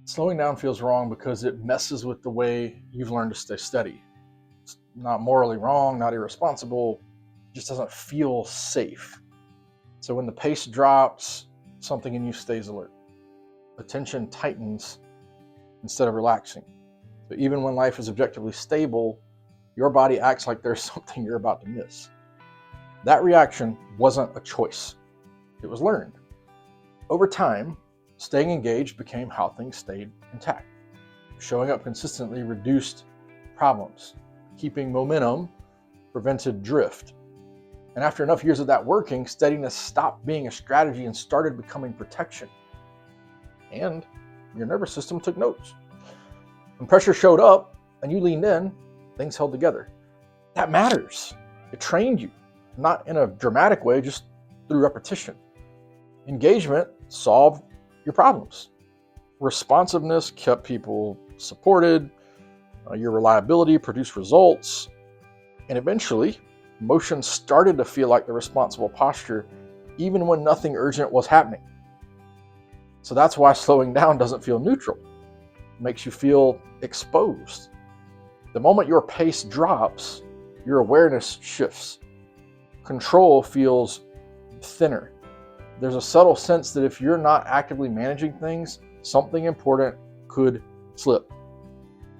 Slowing down feels wrong because it messes with the way you've learned to stay steady. It's not morally wrong, not irresponsible, it just doesn't feel safe. So when the pace drops, something in you stays alert. Attention tightens instead of relaxing. So even when life is objectively stable, your body acts like there's something you're about to miss. That reaction wasn't a choice. It was learned. Over time, staying engaged became how things stayed intact. Showing up consistently reduced problems. Keeping momentum prevented drift. And after enough years of that working, steadiness stopped being a strategy and started becoming protection. And your nervous system took notes. When pressure showed up and you leaned in, things held together. That matters. It trained you, not in a dramatic way, just through repetition. Engagement solved your problems. Responsiveness kept people supported. Your reliability produced results. And eventually, motion started to feel like the responsible posture, even when nothing urgent was happening. So that's why slowing down doesn't feel neutral. It makes you feel exposed. The moment your pace drops, your awareness shifts. Control feels thinner. There's a subtle sense that if you're not actively managing things, something important could slip.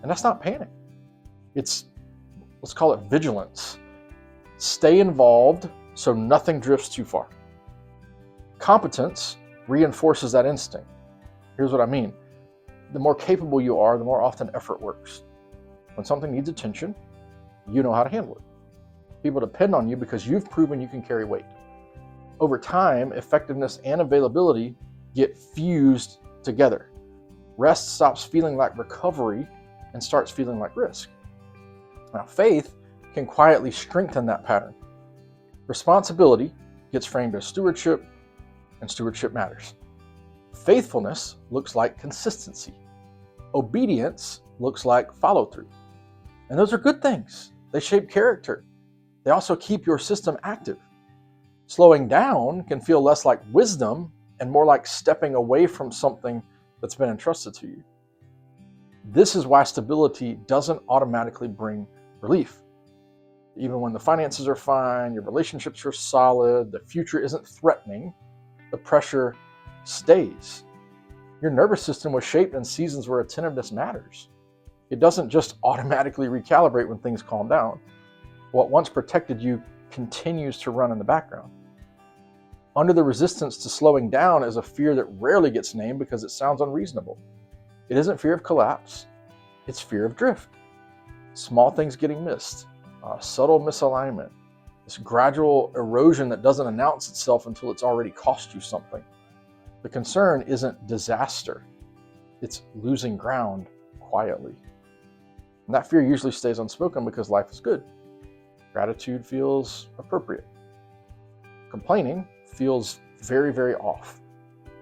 And that's not panic. It's, let's call it vigilance. Stay involved so nothing drifts too far. Competence reinforces that instinct. Here's what I mean. The more capable you are, the more often effort works. When something needs attention, you know how to handle it. People depend on you because you've proven you can carry weight. Over time, effectiveness and availability get fused together. Rest stops feeling like recovery and starts feeling like risk. Now, faith can quietly strengthen that pattern. Responsibility gets framed as stewardship, and stewardship matters. Faithfulness looks like consistency. Obedience looks like follow-through. And those are good things. They shape character. They also keep your system active. Slowing down can feel less like wisdom and more like stepping away from something that's been entrusted to you. This is why stability doesn't automatically bring relief. Even when the finances are fine, your relationships are solid, the future isn't threatening, the pressure stays. Your nervous system was shaped in seasons where attentiveness matters. It doesn't just automatically recalibrate when things calm down. What once protected you continues to run in the background. Under the resistance to slowing down is a fear that rarely gets named because it sounds unreasonable. It isn't fear of collapse, it's fear of drift. Small things getting missed, subtle misalignment, this gradual erosion that doesn't announce itself until it's already cost you something. The concern isn't disaster, it's losing ground quietly. And that fear usually stays unspoken because life is good. Gratitude feels appropriate. Complaining feels very, very off.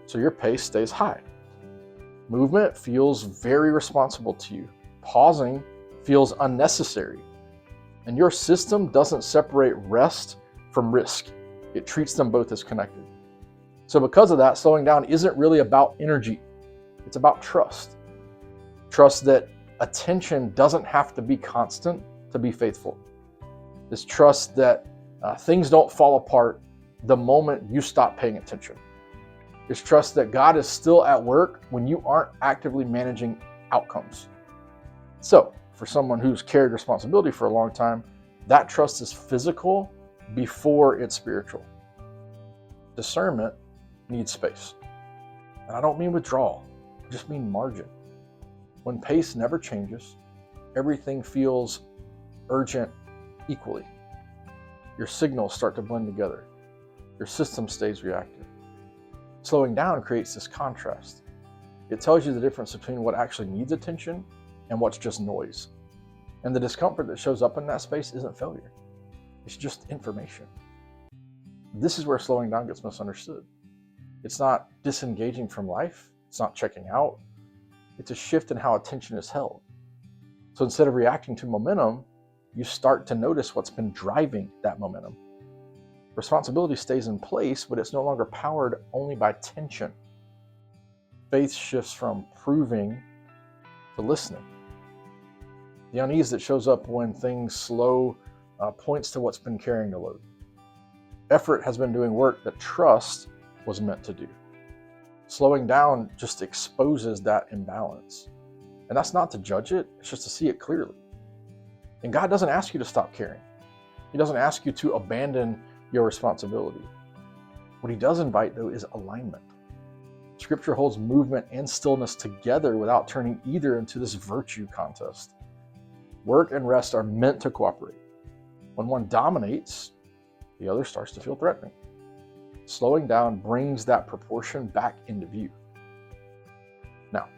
So your pace stays high. Movement feels very responsible to you. Pausing feels unnecessary. And your system doesn't separate rest from risk. It treats them both as connected. So because of that, slowing down isn't really about energy. It's about trust. Trust that attention doesn't have to be constant to be faithful. This trust that things don't fall apart the moment you stop paying attention. This trust that God is still at work when you aren't actively managing outcomes. So, for someone who's carried responsibility for a long time, that trust is physical before it's spiritual. Discernment needs space. And I don't mean withdrawal, I just mean margin. When pace never changes, everything feels urgent equally. Your signals start to blend together. Your system stays reactive. Slowing down creates this contrast. It tells you the difference between what actually needs attention and what's just noise. And the discomfort that shows up in that space isn't failure. It's just information. This is where slowing down gets misunderstood. It's not disengaging from life. It's not checking out. It's a shift in how attention is held. So instead of reacting to momentum, you start to notice what's been driving that momentum. Responsibility stays in place, but it's no longer powered only by tension. Faith shifts from proving to listening. The unease that shows up when things slow points to what's been carrying the load. Effort has been doing work that trust was meant to do. Slowing down just exposes that imbalance. And that's not to judge it, it's just to see it clearly. And God doesn't ask you to stop caring. He doesn't ask you to abandon your responsibility. What he does invite, though, is alignment. Scripture holds movement and stillness together without turning either into this virtue contest. Work and rest are meant to cooperate. When one dominates, the other starts to feel threatening. Slowing down brings that proportion back into view. Now,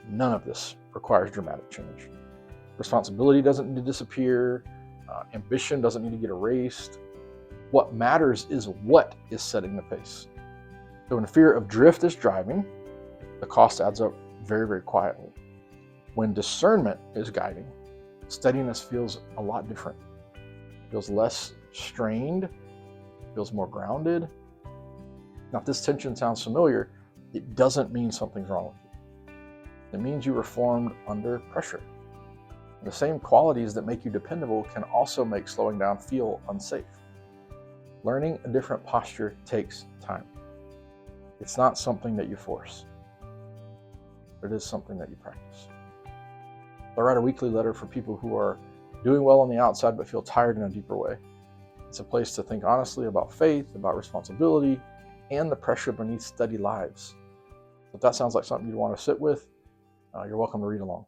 none of this requires dramatic change. Responsibility doesn't need to disappear. Ambition doesn't need to get erased. What matters is what is setting the pace. So when fear of drift is driving, the cost adds up very, very quietly. When discernment is guiding, steadiness feels a lot different. It feels less strained, feels more grounded. Now, if this tension sounds familiar, it doesn't mean something's wrong with you. It means you were formed under pressure. The same qualities that make you dependable can also make slowing down feel unsafe. Learning a different posture takes time. It's not something that you force. It is something that you practice. I write a weekly letter for people who are doing well on the outside but feel tired in a deeper way. It's a place to think honestly about faith, about responsibility, and the pressure beneath steady lives. If that sounds like something you'd want to sit with, you're welcome to read along.